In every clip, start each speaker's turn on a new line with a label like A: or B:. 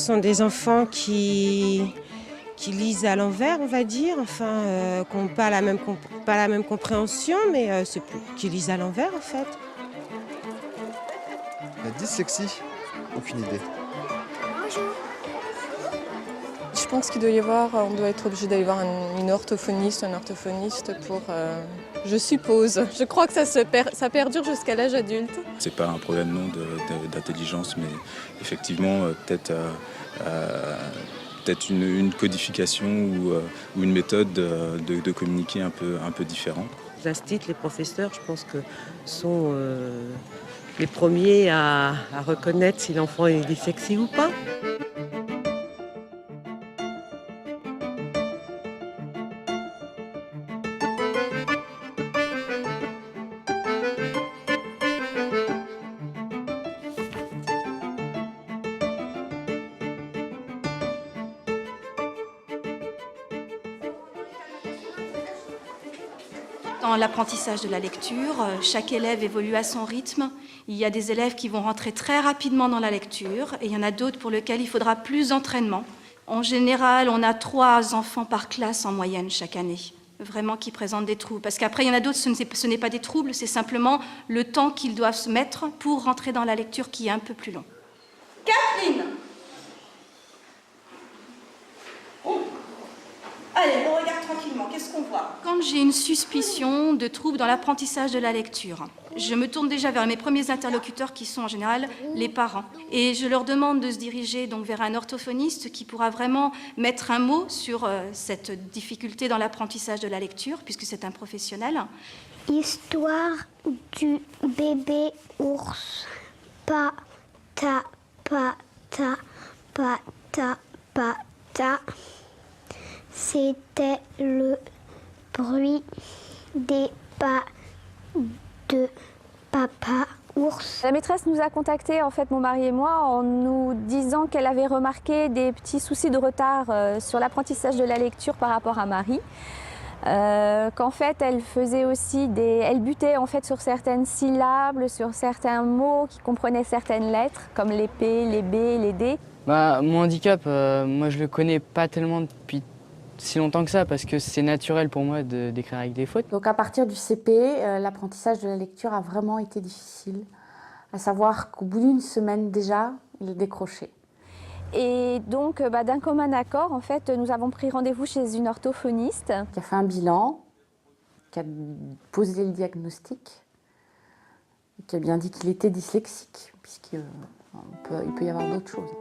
A: sont des enfants qui lisent à l'envers, on va dire, enfin, qui n'ont pas la même compréhension, mais qui lisent à l'envers, en fait.
B: La dyslexie? Aucune idée.
C: Je pense qu'il doit y avoir, on doit être obligé d'aller voir une orthophoniste, un orthophoniste pour, je suppose. Je crois que ça perdure jusqu'à l'âge adulte.
D: C'est pas un problème non d'intelligence, mais effectivement peut-être une codification ou une méthode de communiquer un peu différente.
E: Les instituts, les professeurs, je pense que sont les premiers à reconnaître si l'enfant est dyslexie ou pas.
F: Dans l'apprentissage de la lecture, chaque élève évolue à son rythme. Il y a des élèves qui vont rentrer très rapidement dans la lecture et il y en a d'autres pour lesquels il faudra plus d'entraînement. En général, on a 3 enfants par classe en moyenne chaque année, vraiment qui présentent des troubles. Parce qu'après, il y en a d'autres, ce n'est pas des troubles, c'est simplement le temps qu'ils doivent se mettre pour rentrer dans la lecture qui est un peu plus long. Catherine! Allez, on regarde tranquillement, qu'est-ce qu'on voit? Quand j'ai une suspicion de trouble dans l'apprentissage de la lecture, je me tourne déjà vers mes premiers interlocuteurs qui sont en général les parents. Et je leur demande de se diriger donc vers un orthophoniste qui pourra vraiment mettre un mot sur cette difficulté dans l'apprentissage de la lecture, puisque c'est un professionnel.
G: Histoire du bébé ours. Pata, pata, pata, pata. C'était le bruit des pas de papa ours.
H: La maîtresse nous a contactés, en fait, mon mari et moi, en nous disant qu'elle avait remarqué des petits soucis de retard sur l'apprentissage de la lecture par rapport à Marie. Qu'en fait, elle faisait aussi elle butait en fait sur certaines syllabes, sur certains mots qui comprenaient certaines lettres, comme les P, les B, les D.
I: Mon handicap, moi je le connais pas tellement depuis si longtemps que ça, parce que c'est naturel pour moi d'écrire avec des fautes.
J: Donc à partir du CP, l'apprentissage de la lecture a vraiment été difficile, à savoir qu'au bout d'une semaine déjà, il décrochait.
H: Et donc, d'un commun accord, en fait, nous avons pris rendez-vous chez une orthophoniste.
J: Qui a fait un bilan, qui a posé le diagnostic, et qui a bien dit qu'il était dyslexique, puisqu'il peut y avoir d'autres choses.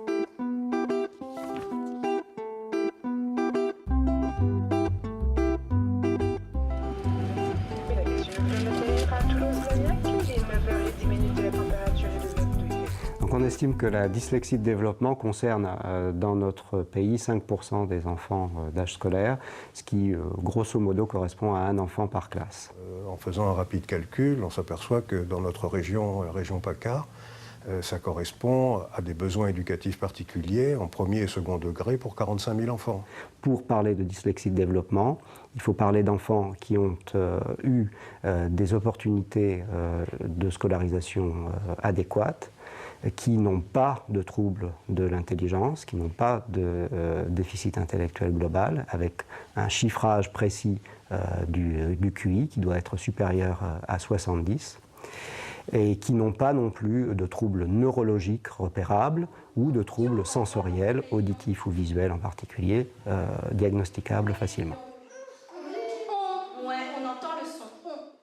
K: Donc on estime que la dyslexie de développement concerne dans notre pays 5% des enfants d'âge scolaire, ce qui grosso modo correspond à un enfant par classe.
L: En faisant un rapide calcul, on s'aperçoit que dans notre région, la région PACA, ça correspond à des besoins éducatifs particuliers en premier et second degré pour 45 000 enfants.
K: Pour parler de dyslexie de développement, il faut parler d'enfants qui ont eu des opportunités de scolarisation adéquates, qui n'ont pas de troubles de l'intelligence, qui n'ont pas de déficit intellectuel global, avec un chiffrage précis du QI qui doit être supérieur à 70, et qui n'ont pas non plus de troubles neurologiques repérables ou de troubles sensoriels, auditifs ou visuels en particulier, diagnosticables facilement.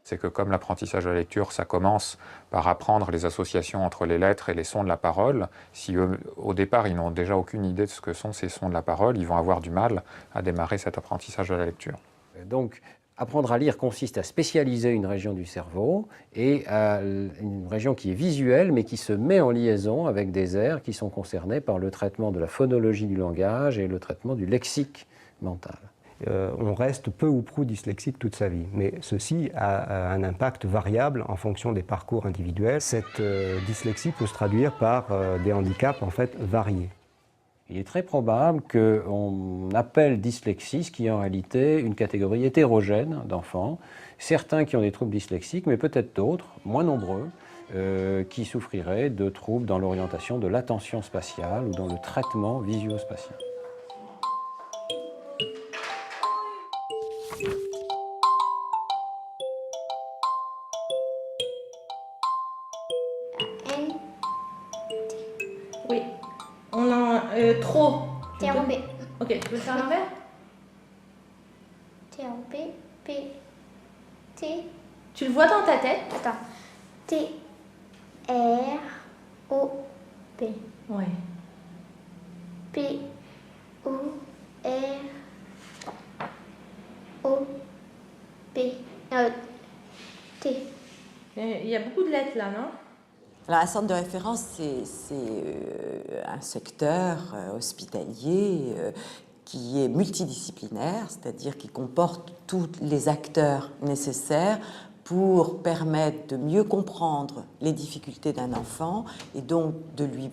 M: C'est que comme l'apprentissage de la lecture, ça commence par apprendre les associations entre les lettres et les sons de la parole, si eux, au départ, ils n'ont déjà aucune idée de ce que sont ces sons de la parole, ils vont avoir du mal à démarrer cet apprentissage de la lecture.
N: Donc, apprendre à lire consiste à spécialiser une région du cerveau et à une région qui est visuelle mais qui se met en liaison avec des aires qui sont concernés par le traitement de la phonologie du langage et le traitement du lexique mental.
K: On reste peu ou prou dyslexique toute sa vie, mais ceci a un impact variable en fonction des parcours individuels. Cette dyslexie peut se traduire par des handicaps en fait variés.
N: Il est très probable qu'on appelle dyslexie ce qui est en réalité une catégorie hétérogène d'enfants, certains qui ont des troubles dyslexiques, mais peut-être d'autres, moins nombreux, qui souffriraient de troubles dans l'orientation de l'attention spatiale ou dans le traitement visuospatial.
O: Oui. On en trop.
G: T en B.
O: Ok, tu peux le faire à l'envers?
G: T en B. P. T.
O: Tu le vois dans ta tête?
G: Attends. T. R. O. P.
O: Ouais.
G: P. O. R. O. P. T.
O: Il y a beaucoup de lettres là, non?
P: Alors, un centre de référence, c'est un secteur hospitalier qui est multidisciplinaire, c'est-à-dire qui comporte tous les acteurs nécessaires pour permettre de mieux comprendre les difficultés d'un enfant et donc de lui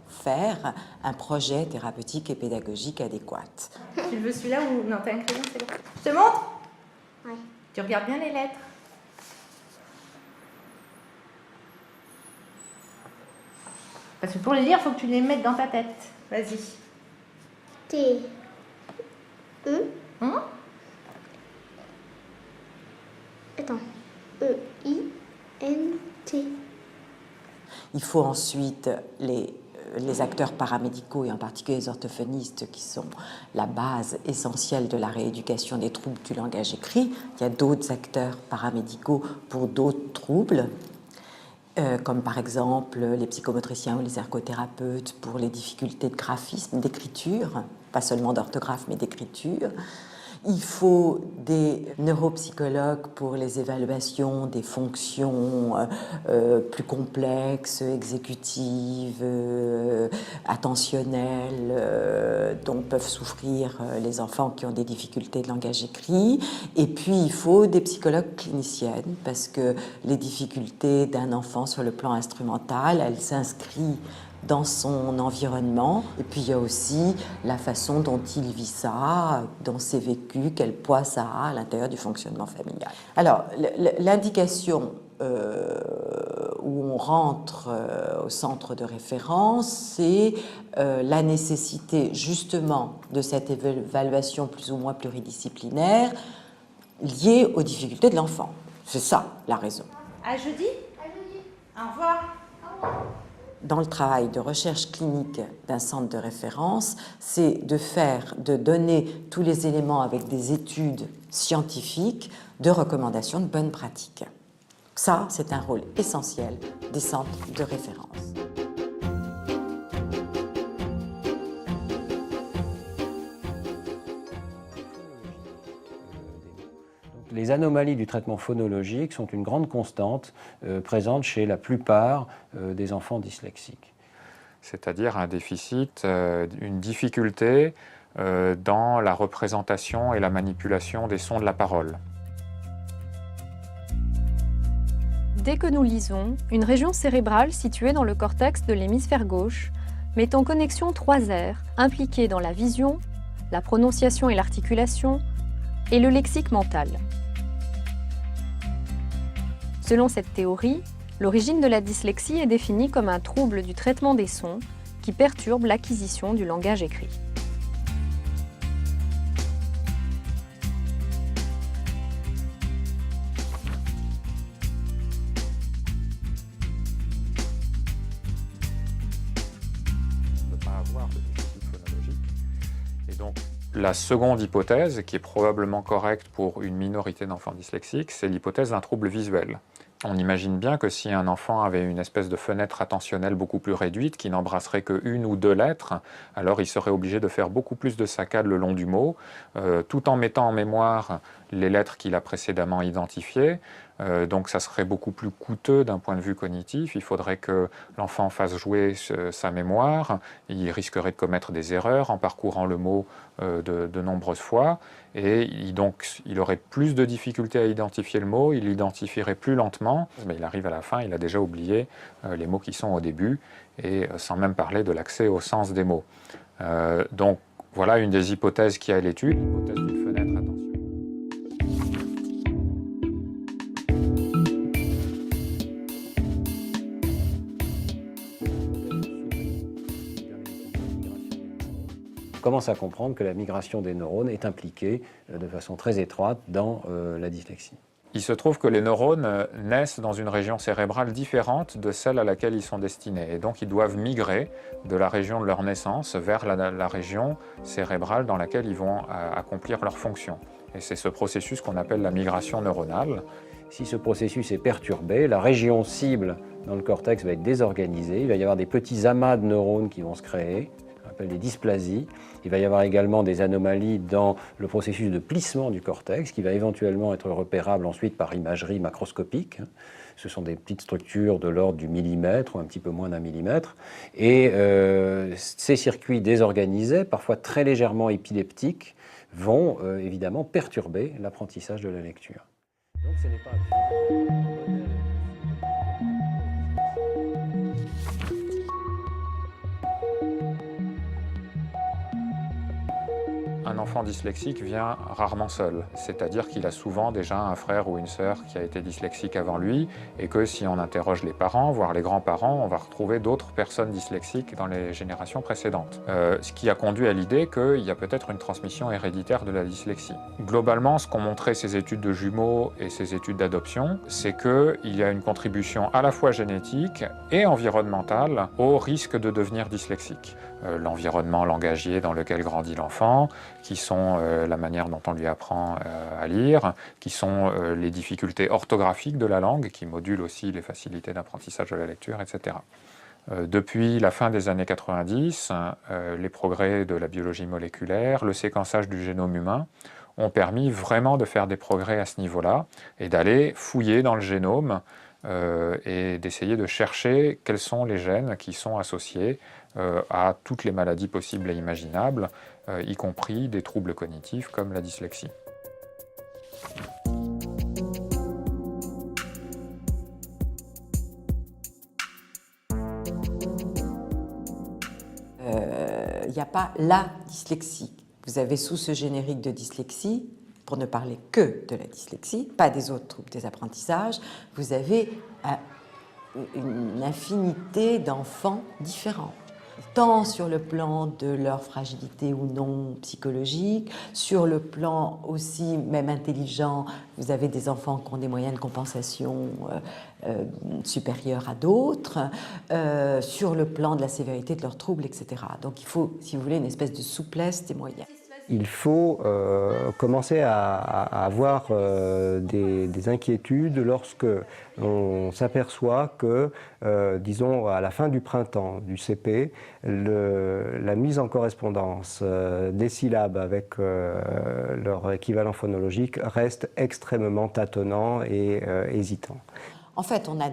P: faire un projet thérapeutique et pédagogique adéquat.
O: Tu le veux celui-là ou non? T'as un crayon, c'est bon. Je te montre?
G: Oui.
O: Tu regardes bien les lettres. Parce que pour les lire, il faut que tu les mettes dans ta tête. Vas-y.
G: T. E. Attends. E. I. N. T.
P: Il faut ensuite les acteurs paramédicaux et en particulier les orthophonistes qui sont la base essentielle de la rééducation des troubles du langage écrit. Il y a d'autres acteurs paramédicaux pour d'autres troubles. Comme par exemple les psychomotriciens ou les ergothérapeutes pour les difficultés de graphisme, d'écriture, pas seulement d'orthographe mais d'écriture. Il faut des neuropsychologues pour les évaluations des fonctions plus complexes, exécutives, attentionnelles, dont peuvent souffrir les enfants qui ont des difficultés de langage écrit. Et puis, il faut des psychologues cliniciennes, parce que les difficultés d'un enfant sur le plan instrumental, elles s'inscrivent dans son environnement. Et puis il y a aussi la façon dont il vit ça, dans ses vécus, quel poids ça a à l'intérieur du fonctionnement familial. Alors, l'indication où on rentre au centre de référence, c'est la nécessité justement de cette évaluation plus ou moins pluridisciplinaire liée aux difficultés de l'enfant. C'est ça la raison.
O: À jeudi. Au revoir.
P: Dans le travail de recherche clinique d'un centre de référence, c'est de donner tous les éléments avec des études scientifiques de recommandation de bonnes pratiques. Ça, c'est un rôle essentiel des centres de référence.
N: Les anomalies du traitement phonologique sont une grande constante présente chez la plupart des enfants dyslexiques.
M: C'est-à-dire un déficit, une difficulté dans la représentation et la manipulation des sons de la parole.
H: Dès que nous lisons, une région cérébrale située dans le cortex de l'hémisphère gauche met en connexion 3 aires impliquées dans la vision, la prononciation et l'articulation, et le lexique mental. Selon cette théorie, l'origine de la dyslexie est définie comme un trouble du traitement des sons qui perturbe l'acquisition du langage écrit.
M: On ne peut pas avoir de déficit phonologique. Et donc, la seconde hypothèse, qui est probablement correcte pour une minorité d'enfants dyslexiques, c'est l'hypothèse d'un trouble visuel. On imagine bien que si un enfant avait une espèce de fenêtre attentionnelle beaucoup plus réduite, qui n'embrasserait qu'une ou deux lettres, alors il serait obligé de faire beaucoup plus de saccades le long du mot, tout en mettant en mémoire les lettres qu'il a précédemment identifiées. Donc ça serait beaucoup plus coûteux d'un point de vue cognitif. Il faudrait que l'enfant fasse jouer sa mémoire. Il risquerait de commettre des erreurs en parcourant le mot de nombreuses fois. Et donc il aurait plus de difficultés à identifier le mot, il l'identifierait plus lentement. Mais il arrive à la fin, il a déjà oublié les mots qui sont au début, et sans même parler de l'accès au sens des mots. Donc voilà une des hypothèses qui est à l'étude, l'hypothèse d'une fenêtre attentionnelle.
N: commence à comprendre que la migration des neurones est impliquée de façon très étroite dans la dyslexie.
M: Il se trouve que les neurones naissent dans une région cérébrale différente de celle à laquelle ils sont destinés. Et donc, ils doivent migrer de la région de leur naissance vers la région cérébrale dans laquelle ils vont accomplir leur fonction. Et c'est ce processus qu'on appelle la migration neuronale.
N: Si ce processus est perturbé, la région cible dans le cortex va être désorganisée. Il va y avoir des petits amas de neurones qui vont se créer, qu'on appelle des dysplasies. Il va y avoir également des anomalies dans le processus de plissement du cortex, qui va éventuellement être repérable ensuite par imagerie macroscopique. Ce sont des petites structures de l'ordre du millimètre ou un petit peu moins d'un millimètre. Et ces circuits désorganisés, parfois très légèrement épileptiques, vont évidemment perturber l'apprentissage de la lecture. Donc ce n'est pas
M: Un enfant dyslexique vient rarement seul, c'est-à-dire qu'il a souvent déjà un frère ou une sœur qui a été dyslexique avant lui, et que si on interroge les parents, voire les grands-parents, on va retrouver d'autres personnes dyslexiques dans les générations précédentes. Ce qui a conduit à l'idée qu'il y a peut-être une transmission héréditaire de la dyslexie. Globalement, ce qu'ont montré ces études de jumeaux et ces études d'adoption, c'est qu'il y a une contribution à la fois génétique et environnementale au risque de devenir dyslexique. L'environnement langagier dans lequel grandit l'enfant, qui sont la manière dont on lui apprend à lire, qui sont les difficultés orthographiques de la langue, qui modulent aussi les facilités d'apprentissage de la lecture, etc. Depuis la fin des années 90, les progrès de la biologie moléculaire, le séquençage du génome humain, ont permis vraiment de faire des progrès à ce niveau-là et d'aller fouiller dans le génome et d'essayer de chercher quels sont les gènes qui sont associés à toutes les maladies possibles et imaginables, y compris des troubles cognitifs comme la dyslexie.
P: Il n'y a pas la dyslexie. Vous avez sous ce générique de dyslexie, pour ne parler que de la dyslexie, pas des autres troubles des apprentissages, vous avez une infinité d'enfants différents, tant sur le plan de leur fragilité ou non psychologique, sur le plan aussi même intelligent, vous avez des enfants qui ont des moyens de compensation supérieurs à d'autres, sur le plan de la sévérité de leurs troubles, etc. Donc il faut, si vous voulez, une espèce de souplesse des moyens.
K: Il faut commencer à avoir des inquiétudes lorsque on s'aperçoit que, disons, à la fin du printemps du CP, la mise en correspondance des syllabes avec leur équivalent phonologique reste extrêmement tâtonnant et hésitant.
P: En fait, on a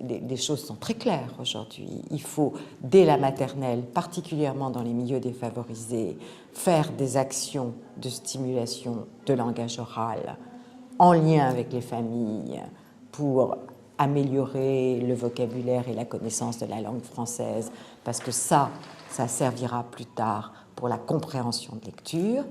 P: les choses sont très claires aujourd'hui. Il faut, dès la maternelle, particulièrement dans les milieux défavorisés, faire des actions de stimulation de langage oral en lien avec les familles pour améliorer le vocabulaire et la connaissance de la langue française, parce que ça servira plus tard pour la compréhension de lecture.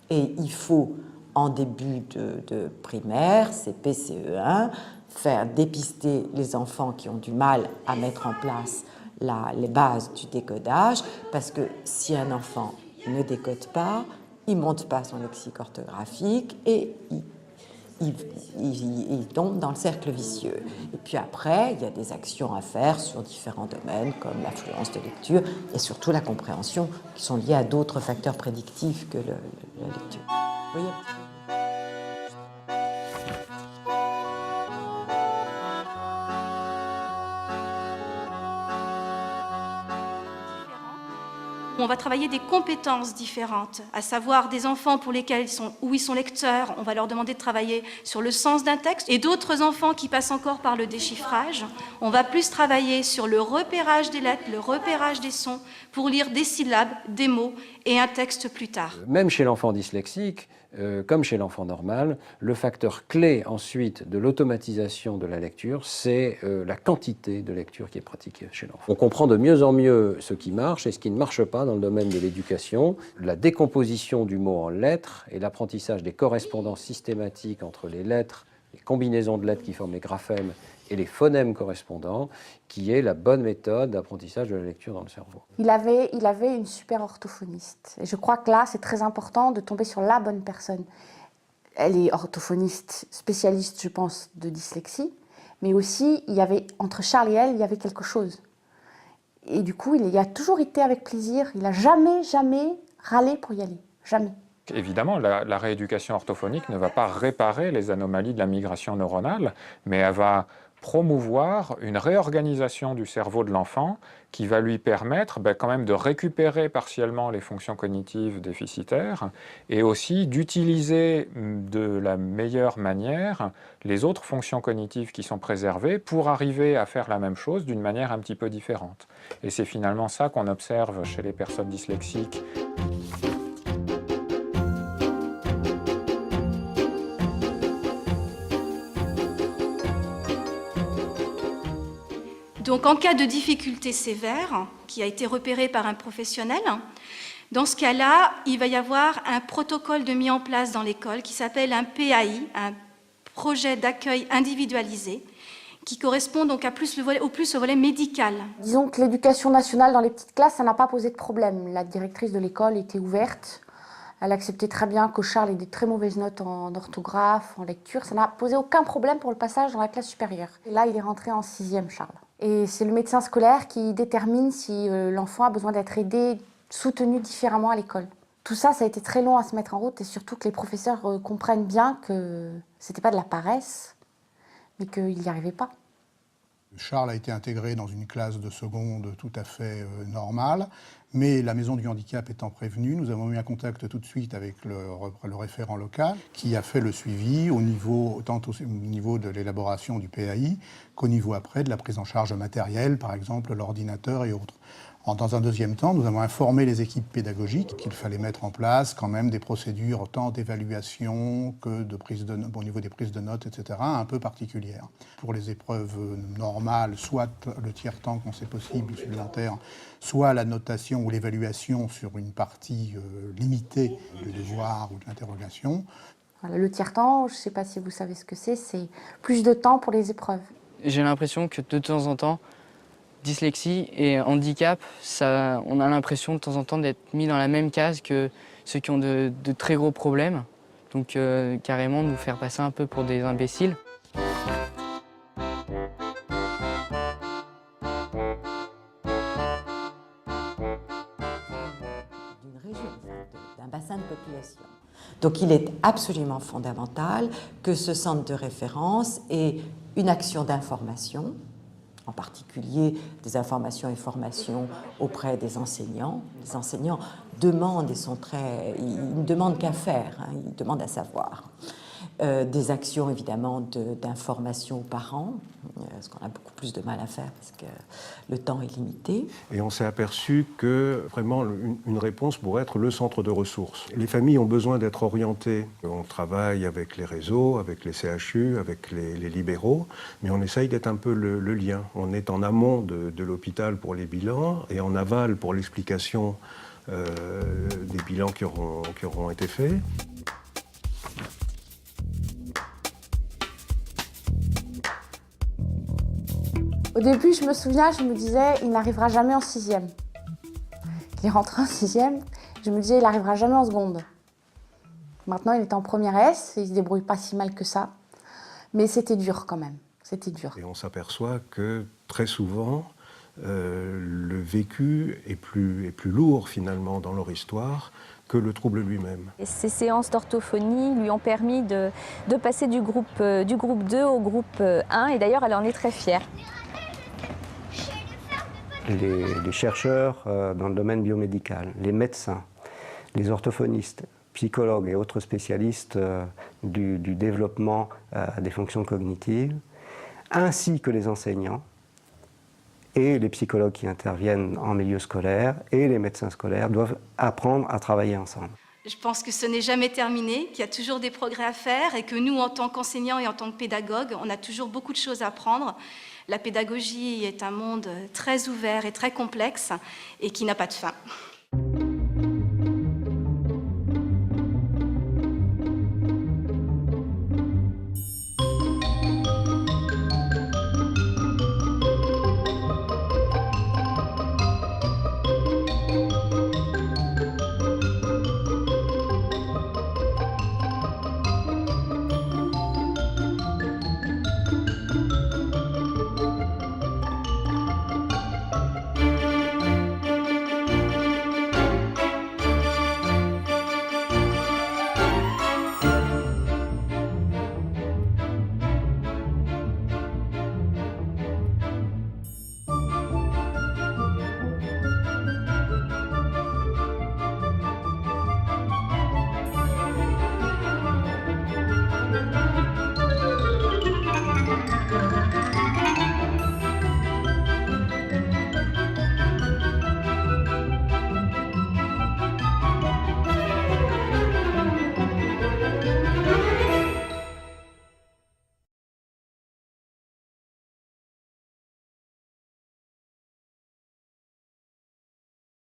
P: Et il faut, en début de primaire, CP, CE1, faire dépister les enfants qui ont du mal à mettre en place les bases du décodage, parce que si un enfant ne décode pas, il ne monte pas son lexique orthographique et il tombe dans le cercle vicieux. Et puis après, il y a des actions à faire sur différents domaines, comme l'affluence de lecture et surtout la compréhension, qui sont liées à d'autres facteurs prédictifs que la lecture. Vous voyez ?
F: On va travailler des compétences différentes, à savoir des enfants pour lesquels ils sont lecteurs, on va leur demander de travailler sur le sens d'un texte, et d'autres enfants qui passent encore par le déchiffrage, on va plus travailler sur le repérage des lettres, le repérage des sons, pour lire des syllabes, des mots et un texte plus tard.
N: Même chez l'enfant dyslexique, comme chez l'enfant normal, le facteur clé ensuite de l'automatisation de la lecture, c'est la quantité de lecture qui est pratiquée chez l'enfant. On comprend de mieux en mieux ce qui marche et ce qui ne marche pas dans le domaine de l'éducation. La décomposition du mot en lettres et l'apprentissage des correspondances systématiques entre les lettres, les combinaisons de lettres qui forment les graphèmes et les phonèmes correspondants, qui est la bonne méthode d'apprentissage de la lecture dans le cerveau.
J: Il avait une super orthophoniste. Et je crois que là, c'est très important de tomber sur la bonne personne. Elle est orthophoniste, spécialiste, je pense, de dyslexie, mais aussi, entre Charles et elle, il y avait quelque chose. Et du coup, il a toujours été avec plaisir. Il n'a jamais râlé pour y aller. Jamais.
M: Évidemment, la rééducation orthophonique ne va pas réparer les anomalies de la migration neuronale, mais elle va promouvoir une réorganisation du cerveau de l'enfant qui va lui permettre quand même de récupérer partiellement les fonctions cognitives déficitaires et aussi d'utiliser de la meilleure manière les autres fonctions cognitives qui sont préservées pour arriver à faire la même chose d'une manière un petit peu différente. Et c'est finalement ça qu'on observe chez les personnes dyslexiques.
F: Donc en cas de difficulté sévère, qui a été repérée par un professionnel, dans ce cas-là, il va y avoir un protocole de mise en place dans l'école qui s'appelle un PAI, un projet d'accueil individualisé, qui correspond donc au plus au volet médical.
J: Disons que l'éducation nationale dans les petites classes, ça n'a pas posé de problème. La directrice de l'école était ouverte. Elle acceptait très bien que Charles ait des très mauvaises notes en orthographe, en lecture. Ça n'a posé aucun problème pour le passage dans la classe supérieure. Et là, il est rentré en 6e, Charles. Et c'est le médecin scolaire qui détermine si l'enfant a besoin d'être aidé, soutenu différemment à l'école. Tout ça, ça a été très long à se mettre en route et surtout que les professeurs comprennent bien que c'était pas de la paresse, mais qu'il n'y arrivait pas.
Q: Charles a été intégré dans une classe de seconde tout à fait normale, mais la maison du handicap étant prévenue, nous avons eu un contact tout de suite avec le référent local qui a fait le suivi tant au niveau de l'élaboration du PAI qu'au niveau après de la prise en charge matérielle, par exemple l'ordinateur et autres. Dans un deuxième temps, nous avons informé les équipes pédagogiques qu'il fallait mettre en place quand même des procédures tant d'évaluation que au niveau des prises de notes, etc., un peu particulières. Pour les épreuves normales, soit le tiers-temps quand c'est possible, supplémentaire, soit la notation ou l'évaluation sur une partie limitée du devoir ou de l'interrogation.
J: Voilà, le tiers-temps, je ne sais pas si vous savez ce que c'est plus de temps pour les épreuves.
I: J'ai l'impression que de temps en temps, dyslexie et handicap, on a l'impression de temps en temps d'être mis dans la même case que ceux qui ont de très gros problèmes. Donc carrément nous faire passer un peu pour des imbéciles.
P: D'une région, d'un bassin de population. Donc il est absolument fondamental que ce centre de référence ait une action d'information, en particulier des informations et formations auprès des enseignants. Les enseignants demandent et ils ne demandent qu'à faire, ils demandent à savoir. Des actions évidemment d'information aux parents, ce qu'on a beaucoup plus de mal à faire parce que le temps est limité.
L: Et on s'est aperçu que vraiment une réponse pourrait être le centre de ressources. Les familles ont besoin d'être orientées. On travaille avec les réseaux, avec les CHU, avec les libéraux, mais on essaye d'être un peu le lien. On est en amont de l'hôpital pour les bilans et en aval pour l'explication des bilans qui auront été faits.
J: Au début, je me souviens, je me disais, il n'arrivera jamais en 6e. Il est rentré en 6e, je me disais, il n'arrivera jamais en seconde. Maintenant, il est en première S, il ne se débrouille pas si mal que ça. Mais c'était dur quand même, c'était dur.
L: Et on s'aperçoit que très souvent, le vécu est plus lourd finalement dans leur histoire que le trouble lui-même.
H: Et ces séances d'orthophonie lui ont permis de passer du groupe 2 au groupe 1 et d'ailleurs, elle en est très fière.
K: Les chercheurs dans le domaine biomédical, les médecins, les orthophonistes, psychologues et autres spécialistes du développement des fonctions cognitives, ainsi que les enseignants et les psychologues qui interviennent en milieu scolaire et les médecins scolaires doivent apprendre à travailler ensemble.
F: Je pense que ce n'est jamais terminé, qu'il y a toujours des progrès à faire et que nous, en tant qu'enseignants et en tant que pédagogues, on a toujours beaucoup de choses à apprendre. La pédagogie est un monde très ouvert et très complexe et qui n'a pas de fin.